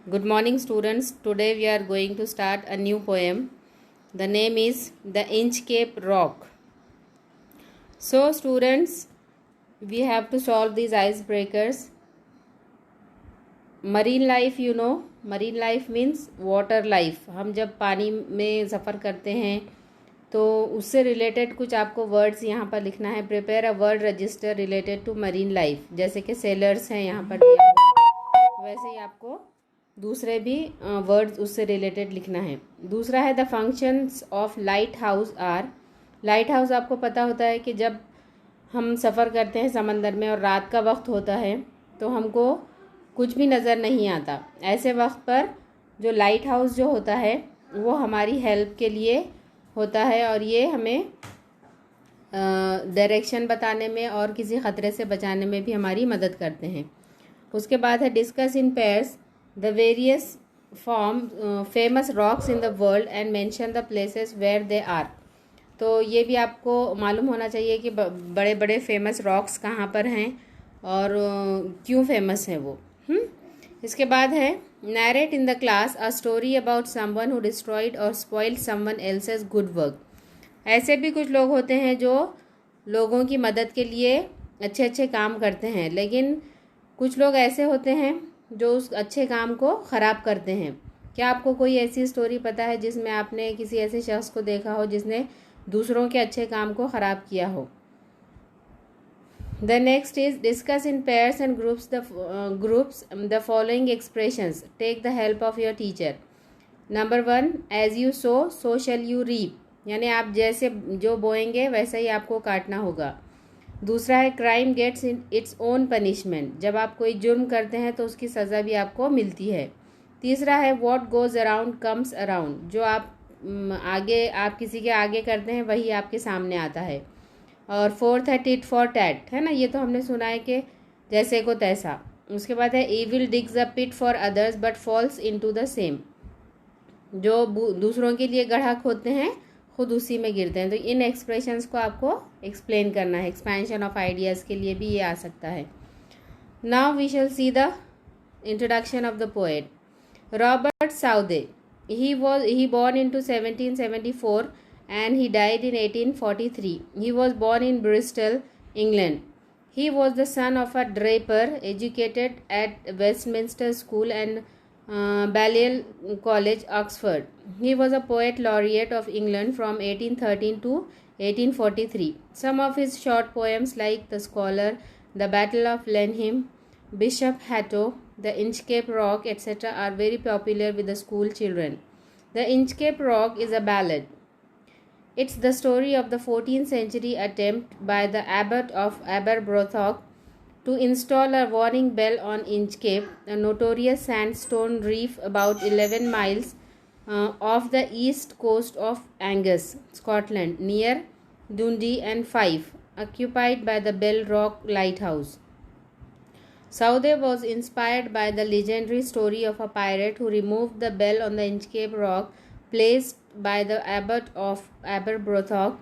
Good morning, students. Today we are going to start a new poem. The name is The Inchcape Rock. So, students, we have to solve these icebreakers. Marine life, marine life means water life. हम जब पानी में सफ़र करते हैं तो उससे related कुछ आपको वर्ड्स यहाँ पर लिखना है. Prepare a word register related to marine life. जैसे कि सेलर्स हैं यहाँ पर दिया हुआ, वैसे ही आपको दूसरे भी वर्ड्स उससे रिलेटेड लिखना है. दूसरा है the functions of lighthouse are. Lighthouse आपको पता होता है कि जब हम सफ़र करते हैं समंदर में और रात का वक्त होता है तो हमको कुछ भी नज़र नहीं आता. ऐसे वक्त पर जो लाइट हाउस जो होता है वो हमारी हेल्प के लिए होता है और ये हमें डायरेक्शन बताने में और किसी ख़तरे से बचाने में भी हमारी मदद करते हैं. उसके बाद है discuss in pairs the various famous rocks in the world and mention the places where they are. तो ये भी आपको मालूम होना चाहिए कि बड़े बड़े फेमस रॉक्स कहाँ पर हैं और क्यों फेमस हैं वो. इसके बाद है narrate in the class a story about someone who destroyed और spoiled someone else's good work. ऐसे भी कुछ लोग होते हैं जो लोगों की मदद के लिए अच्छे अच्छे काम करते हैं, लेकिन कुछ लोग ऐसे होते हैं जो उस अच्छे काम को ख़राब करते हैं. क्या आपको कोई ऐसी स्टोरी पता है जिसमें आपने किसी ऐसे शख्स को देखा हो जिसने दूसरों के अच्छे काम को ख़राब किया हो. The next is discuss in pairs and groups the following expressions. Take the help of your teacher. Number 1, as you sow shall you reap. यानी आप जैसे जो बोएंगे वैसा ही आपको काटना होगा. दूसरा है crime gets in its own punishment. जब आप कोई जुर्म करते हैं तो उसकी सज़ा भी आपको मिलती है. तीसरा है what goes around comes around. जो आप किसी के आगे करते हैं वही आपके सामने आता है. और फोर्थ है टिट फॉर टैट, है ना, ये तो हमने सुना है कि जैसे को तैसा. उसके बाद है evil digs a pit for others but falls into the same. जो दूसरों के लिए गड्ढा खोदते हैं खुद उसी में गिरते हैं. तो इन एक्सप्रेशंस को आपको एक्सप्लेन करना है. एक्सपेंशन ऑफ आइडियाज़ के लिए भी ये आ सकता है. Now we shall see the introduction of the poet. Robert Southey, he born into 1774 and he died in 1843. He was born in Bristol, England. He was the son of a draper, educated at Westminster School and Balliol College, Oxford. He was a poet laureate of England from 1813 to 1843. Some of his short poems like The Scholar, The Battle of Blenheim, Bishop Hatto, The Inchcape Rock, etc. are very popular with the school children. The Inchcape Rock is a ballad. It's the story of the 14th century attempt by the abbot of Aberbrothock to install a warning bell on Inchcape, a notorious sandstone reef about 11 miles off the east coast of Angus, Scotland, near Dundee and Fife, occupied by the Bell Rock Lighthouse. Southey was inspired by the legendary story of a pirate who removed the bell on the Inchcape Rock placed by the abbot of Aberbrothock.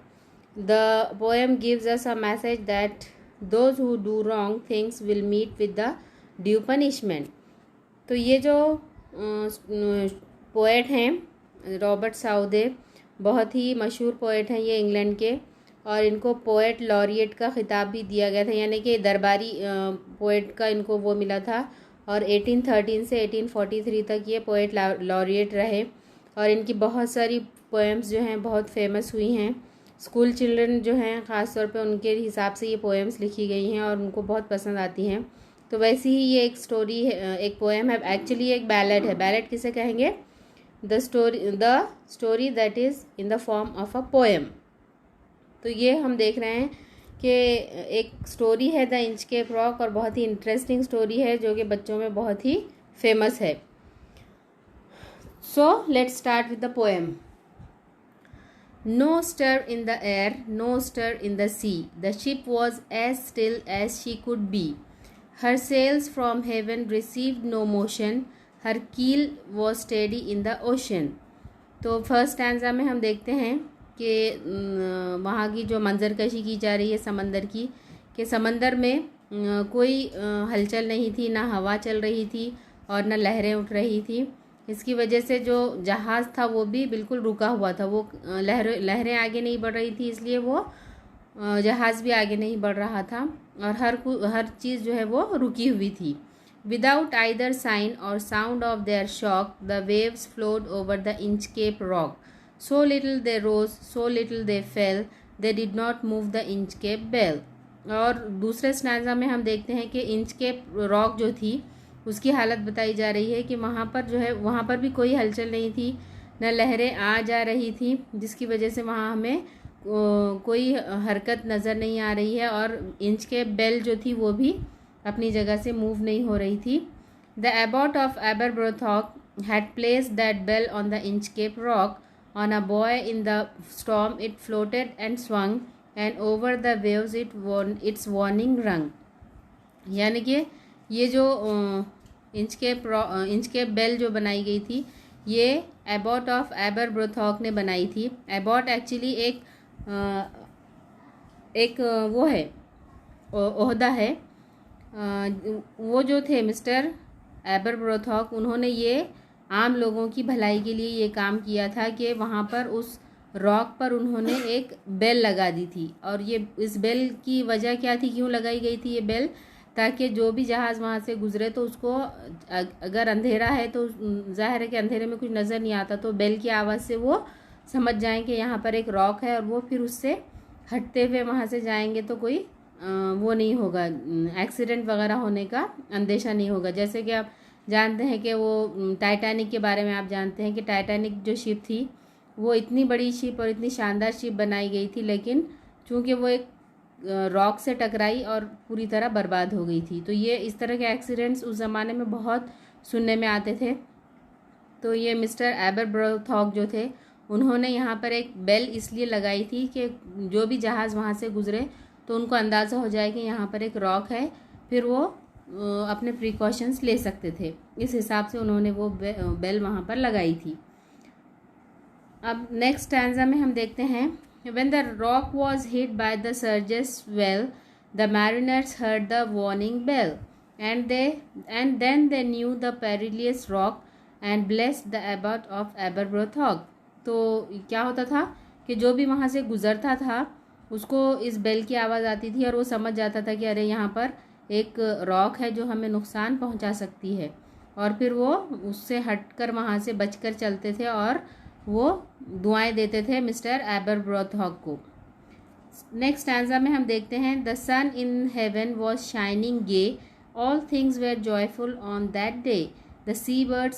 The poem gives us a message that those who do wrong things will meet with the due punishment. तो ये जो poet हैं Robert Southey, बहुत ही मशहूर poet हैं ये England के, और इनको पोएट लॉरिएट का ख़िताब भी दिया गया था, यानी कि दरबारी पोएट का इनको वो मिला था. और 1813 से 1843 तक ये पोएट लॉरिएट रहे और इनकी बहुत सारी पोएम्स जो हैं बहुत फेमस हुई हैं. स्कूल चिल्ड्रन जो हैं ख़ास तौर पे उनके हिसाब से ये पोएम्स लिखी गई हैं और उनको बहुत पसंद आती हैं. तो वैसे ही ये एक स्टोरी है, एक पोएम है. एक्चुअली एक बैलेड है. बैलेड किसे कहेंगे? The story that is in the form of a poem. तो ये हम देख रहे हैं कि एक स्टोरी है द इंचकेप रॉक, और बहुत ही इंटरेस्टिंग स्टोरी है जो कि बच्चों में बहुत ही फेमस है. So let's start with the poem. No stir in the air, no stir in the sea. The ship was as still as she could be. Her sails from heaven received no motion. Her keel was steady in the ocean. तो first stanza में हम देखते हैं कि वहाँ की जो मंजरकशी की जा रही है समंदर की, कि समंदर में कोई हलचल नहीं थी, ना हवा चल रही थी और न लहरें उठ रही थी। इसकी वजह से जो जहाज़ था वो भी बिल्कुल रुका हुआ था, वो लहरें आगे नहीं बढ़ रही थी, इसलिए वो जहाज़ भी आगे नहीं बढ़ रहा था और हर चीज़ जो है वो रुकी हुई थी। विदाउट आइदर साइन और sound of their shock the waves flowed over the Inchcape Rock, so little they rose, so little they fell, they did not move the Inchcape Bell. और दूसरे स्टैंजा में हम देखते हैं कि इंचकेप रॉक जो थी उसकी हालत बताई जा रही है कि वहाँ पर जो है वहाँ पर भी कोई हलचल नहीं थी, न लहरें आ जा रही थी, जिसकी वजह से वहाँ हमें कोई हरकत नज़र नहीं आ रही है और इंचकेप बेल जो थी वो भी अपनी जगह से मूव नहीं हो रही थी। The abbot of Aberbrothok had placed that bell on the Inchcape rock on a buoy in the storm, it floated and swung and over the waves its warning rung. यानी कि ये जो इंचकेप बेल जो बनाई गई थी ये Abbott of एबरब्रोथॉक ने बनाई थी। एबॉट एक्चुअली एक वो है ओहदा है। वो जो थे मिस्टर एबरब्रोथॉक, उन्होंने ये आम लोगों की भलाई के लिए ये काम किया था कि वहाँ पर उस रॉक पर उन्होंने एक बेल लगा दी थी। और ये इस बेल की वजह क्या थी, क्यों लगाई गई थी ये बेल, ताकि जो भी जहाज़ वहाँ से गुजरे तो उसको अगर अंधेरा है तो जाहिर है कि अंधेरे में कुछ नज़र नहीं आता, तो बेल की आवाज़ से वो समझ जाएं कि यहाँ पर एक रॉक है और वो फिर उससे हटते हुए वहाँ से जाएंगे तो कोई वो नहीं होगा, एक्सीडेंट वगैरह होने का अंदेशा नहीं होगा। जैसे कि आप जानते हैं कि वो टाइटैनिक के बारे में आप जानते हैं कि टाइटैनिक जो शिप थी वो इतनी बड़ी शिप और इतनी शानदार शिप बनाई गई थी, लेकिन चूँकि वो एक रॉक से टकराई और पूरी तरह बर्बाद हो गई थी। तो ये इस तरह के एक्सीडेंट्स उस ज़माने में बहुत सुनने में आते थे। तो ये मिस्टर एबरब्रोथॉक जो थे उन्होंने यहाँ पर एक बेल इसलिए लगाई थी कि जो भी जहाज़ वहाँ से गुजरे तो उनको अंदाज़ा हो जाए कि यहाँ पर एक रॉक है, फिर वो अपने प्रिकॉशंस ले सकते थे। इस हिसाब से उन्होंने वो बेल वहाँ पर लगाई थी। अब नेक्स्ट स्टैंजा में हम देखते हैं, When the rock was hit by the surge's swell, the mariners heard the warning bell, and then they knew the perilous rock and blessed the abbot of Aberbrothok. तो क्या होता था कि जो भी वहाँ से गुज़रता था उसको इस बेल की आवाज़ आती थी और वो समझ जाता था कि अरे यहाँ पर एक रॉक है जो हमें नुकसान पहुँचा सकती है, और फिर वो उससे हटकर वहाँ से बचकर चलते थे और वो दुआएं देते थे मिस्टर एबरब्रोथॉक को। नेक्स्ट स्टैंजा में हम देखते हैं, the sun in heaven was shining gay, all things were joyful on that day, the sea bird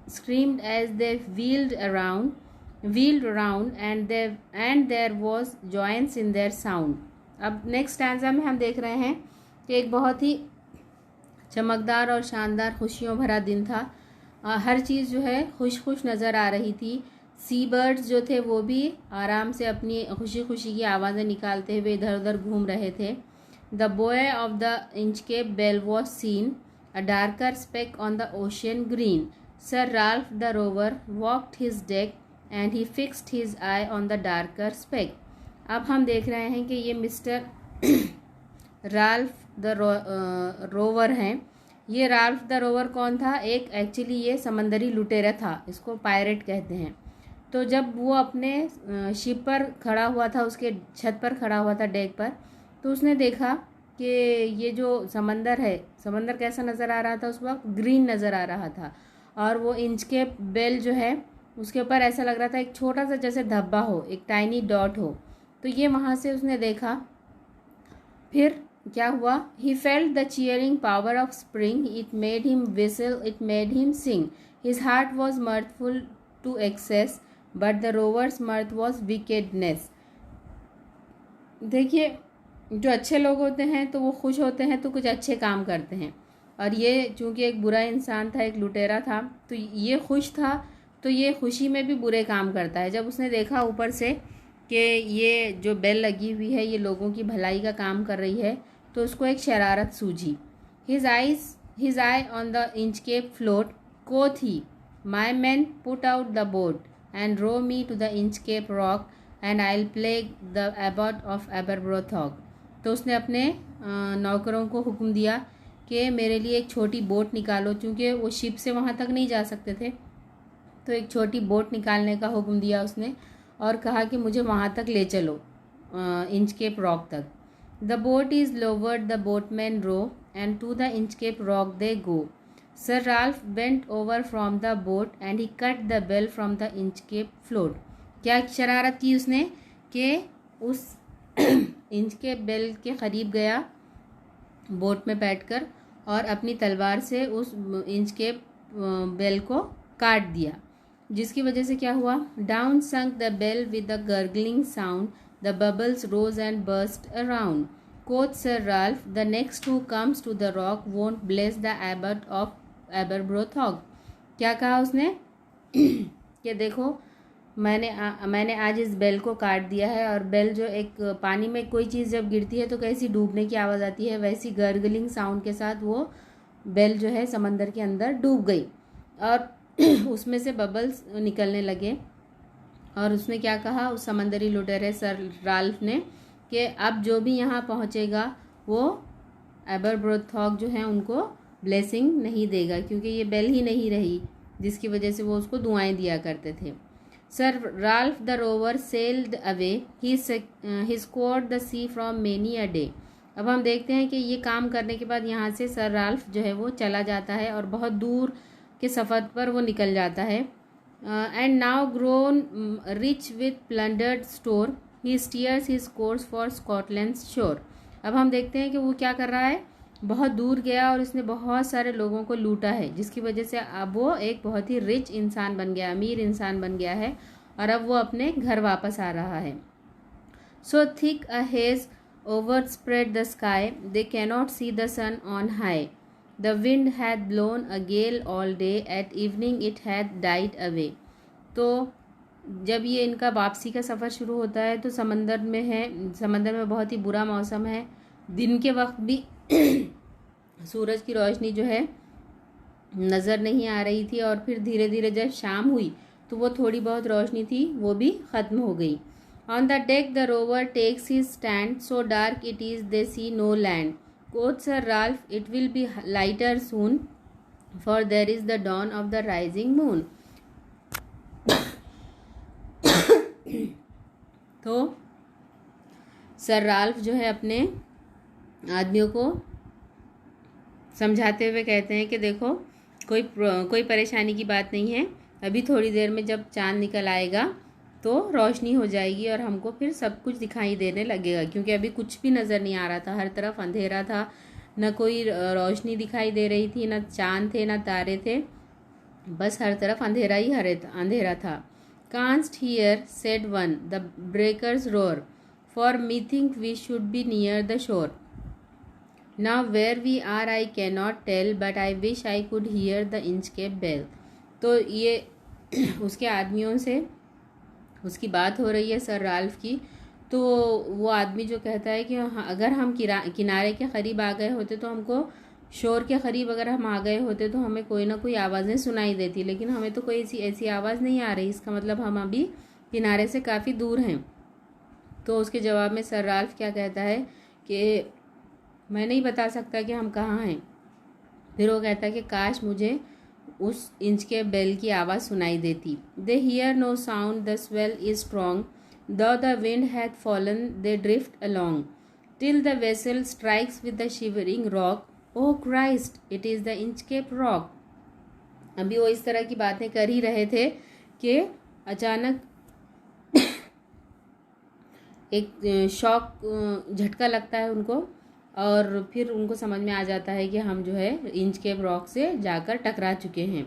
screamed as they wheeled around and there was joyance in their sound. अब next stanza में हम देख रहे हैं कि एक बहुत ही चमकदार और शानदार खुशियों भरा दिन था। हर चीज़ जो है खुश नज़र आ रही थी। सी बर्ड्स जो थे वो भी आराम से अपनी खुशी खुशी की आवाज़ें निकालते हुए इधर उधर घूम रहे थे। The buoy of the Inchcape Bell was seen, a darker speck on the ocean green, Sir Ralph the Rover walked his deck and he fixed his eye on the darker speck. अब हम देख रहे हैं कि ये mister Ralph the rover हैं। ये Ralph the rover कौन था? एक एक्चुअली ये समंदरी लुटेरा था, इसको पायरेट कहते हैं। तो जब वो अपने शिप पर खड़ा हुआ था, उसके छत पर खड़ा हुआ था डेक पर, तो उसने देखा कि ये जो समंदर है, समंदर कैसा नज़र आ रहा था उस वक्त? ग्रीन नज़र आ रहा था। और वो इंचकेप बेल जो है उसके ऊपर ऐसा लग रहा था एक छोटा सा जैसे धब्बा हो, एक टाइनी डॉट हो। तो ये वहाँ से उसने देखा। फिर क्या हुआ? He felt the cheering power of spring, it made him whistle, it made him sing, his heart was mirthful to excess, but the Rover's mirth was wickedness. देखिए, जो अच्छे लोग होते हैं तो वो खुश होते हैं तो कुछ अच्छे काम करते हैं, और ये चूँकि एक बुरा इंसान था, एक लुटेरा था, तो ये खुश था तो ये खुशी में भी बुरे काम करता है। जब उसने देखा ऊपर से कि ये जो बेल लगी हुई है ये लोगों की भलाई का काम कर रही है, तो उसको एक शरारत सूझी। His eye on the Inchcape float, quoth he, my man put out the boat and row me to the Inchcape rock and I will plague the abbot of Aberbrothok. तो उसने अपने नौकरों को हुक्म दिया कि मेरे लिए एक छोटी बोट निकालो, क्योंकि वो शिप से वहाँ तक नहीं जा सकते थे। तो एक छोटी बोट निकालने का हुक्म दिया उसने और कहा कि मुझे वहाँ तक ले चलो, इंचकेप रॉक तक। The boat is lowered, the boatmen row and to the Inchcape Rock they go. Sir Ralph bent over from the boat and he cut the bell from the Inchcape float. क्या शरारत की उसने कि उस Inchcape bell के करीब गया boat में बैठकर और अपनी तलवार से उस इंचकेप बेल को काट दिया, जिसकी वजह से क्या हुआ, down sunk the bell with the gurgling sound, the bubbles rose and burst around. Quoth sir Ralph, the next who comes to the rock won't bless the abbot of Aberbrothok. क्या कहा उसने कि देखो मैंने आज इस बेल को काट दिया है, और बेल जो एक पानी में कोई चीज़ जब गिरती है तो कैसी डूबने की आवाज़ आती है, वैसी गर्गलिंग साउंड के साथ वो बेल जो है समंदर के अंदर डूब गई और उसमें से बबल्स निकलने लगे। और उसने क्या कहा उस समंदरी लुटेरे सर राल्फ ने कि अब जो भी यहाँ पहुँचेगा वो एबरब्रोथॉग जो है उनको ब्लेसिंग नहीं देगा, क्योंकि ये बेल ही नहीं रही जिसकी वजह से वो उसको दुआएं दिया करते थे। Sir Ralph the Rover sailed away, he scoured the sea from many a day. अब हम देखते हैं कि ये काम करने के बाद यहाँ से सर राल्फ जो है वो चला जाता है और बहुत दूर के सफ़र पर वो निकल जाता है। And now grown rich with plundered store, he stairs his course for Scotland शोर। अब हम देखते हैं कि वो क्या कर रहा है, बहुत दूर गया और उसने बहुत सारे लोगों को लूटा है, जिसकी वजह से अब वो एक बहुत ही रिच इंसान बन गया, अमीर इंसान बन गया है और अब वो अपने घर वापस आ रहा है। So thick a haze over spread the sky, they cannot see the sun on high, the wind had blown a gale all day, at evening it had died away. तो जब ये इनका वापसी का सफ़र शुरू होता है तो समंदर में बहुत ही बुरा मौसम है, दिन के वक्त भी सूरज की रोशनी जो है नज़र नहीं आ रही थी, और फिर धीरे धीरे जब शाम हुई तो वो थोड़ी बहुत रोशनी थी वो भी ख़त्म हो गई। On the deck the rover takes his stand, so dark it is they see no land, quoth sir Ralph it will be lighter soon, for there is the dawn of the rising moon. तो sir Ralph जो है अपने आदमियों को समझाते हुए कहते हैं कि देखो कोई परेशानी की बात नहीं है, अभी थोड़ी देर में जब चांद निकल आएगा तो रोशनी हो जाएगी और हमको फिर सब कुछ दिखाई देने लगेगा, क्योंकि अभी कुछ भी नज़र नहीं आ रहा था, हर तरफ अंधेरा था, न कोई रोशनी दिखाई दे रही थी, न चांद थे न तारे थे, बस हर तरफ अंधेरा ही अंधेरा था। Canst hear said one, the breakers roar, for me think we should be near the shore, now where we are I can not tell, but I wish I could hear the Inchcape bell. तो ये उसके आदमियों से उसकी बात हो रही है सर राल्फ की। तो वो आदमी जो कहता है कि अगर हम किनारे के करीब आ गए होते तो हमको शोर के करीब अगर हम आ गए होते तो हमें कोई ना कोई आवाज़ें सुनाई देती, लेकिन हमें तो कोई ऐसी आवाज़ नहीं आ रही, इसका मतलब हम अभी किनारे से काफ़ी दूर हैं। तो उसके जवाब में सर राल्फ क्या कहता है कि मैं नहीं बता सकता कि हम कहाँ हैं। फिर वो कहता है कि काश मुझे उस इंचकेप बेल की आवाज़ सुनाई देती। They hear no sound, the swell is strong, though the wind had fallen they drift along, till the vessel strikes with the shivering rock, oh Christ it is the Inchcape rock. अभी वो इस तरह की बातें कर ही रहे थे कि अचानक एक शॉक झटका लगता है उनको, और फिर उनको समझ में आ जाता है कि हम जो है इंचकेप रॉक से जाकर टकरा चुके हैं।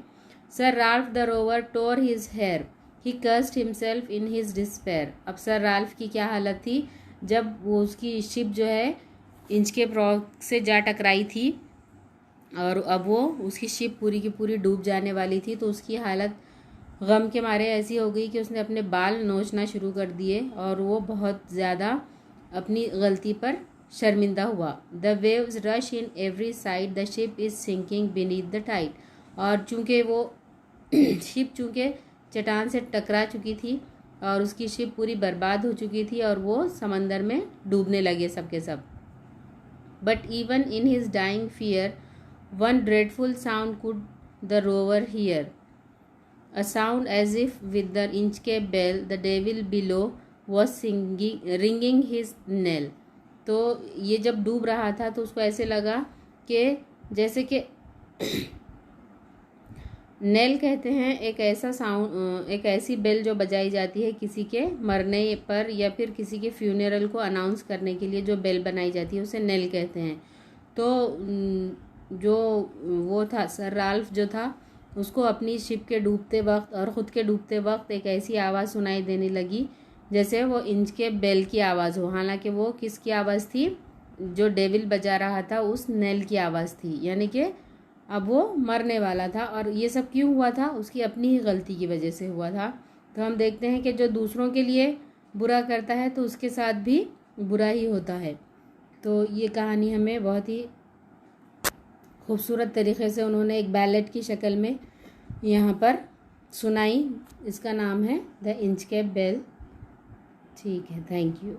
Sir Ralph the rover tore his hair, he cursed himself in his despair. अब सर राल्फ की क्या हालत थी जब वो उसकी शिप जो है इंचकेप रॉक से जा टकराई थी और अब वो उसकी शिप पूरी की पूरी डूब जाने वाली थी, तो उसकी हालत गम के मारे ऐसी हो गई कि उसने अपने बाल नोचना शुरू कर दिए और वो बहुत ज़्यादा अपनी गलती पर शर्मिंदा हुआ। The waves rush in every side, the ship is sinking beneath the tide. और चूँकि वो शिप चट्टान से टकरा चुकी थी और उसकी शिप पूरी बर्बाद हो चुकी थी और वो समंदर में डूबने लगे सब के सब। But even in his dying fear one dreadful sound could the rover hear, a sound as if with the Inchcape bell the devil below was singing ringing his knell. तो ये जब डूब रहा था तो उसको ऐसे लगा कि जैसे कि नेल कहते हैं एक ऐसा साउंड, एक ऐसी बेल जो बजाई जाती है किसी के मरने पर या फिर किसी के फ्यूनरल को अनाउंस करने के लिए जो बेल बनाई जाती है उसे नेल कहते हैं। तो जो वो था सर राल्फ जो था उसको अपनी शिप के डूबते वक्त और ख़ुद के डूबते वक्त एक ऐसी आवाज़ सुनाई देने लगी जैसे वो इंच के बेल की आवाज़ हो। हालांकि वो किसकी आवाज़ थी, जो डेविल बजा रहा था उस नेल की आवाज़ थी, यानी कि अब वो मरने वाला था। और ये सब क्यों हुआ था, उसकी अपनी ही गलती की वजह से हुआ था। तो हम देखते हैं कि जो दूसरों के लिए बुरा करता है तो उसके साथ भी बुरा ही होता है। तो ये कहानी हमें बहुत ही खूबसूरत तरीके से उन्होंने एक बैलेट की शक्ल में यहाँ पर सुनाई। इसका नाम है द इंचकेप बेल। ठीक है, थैंक यू।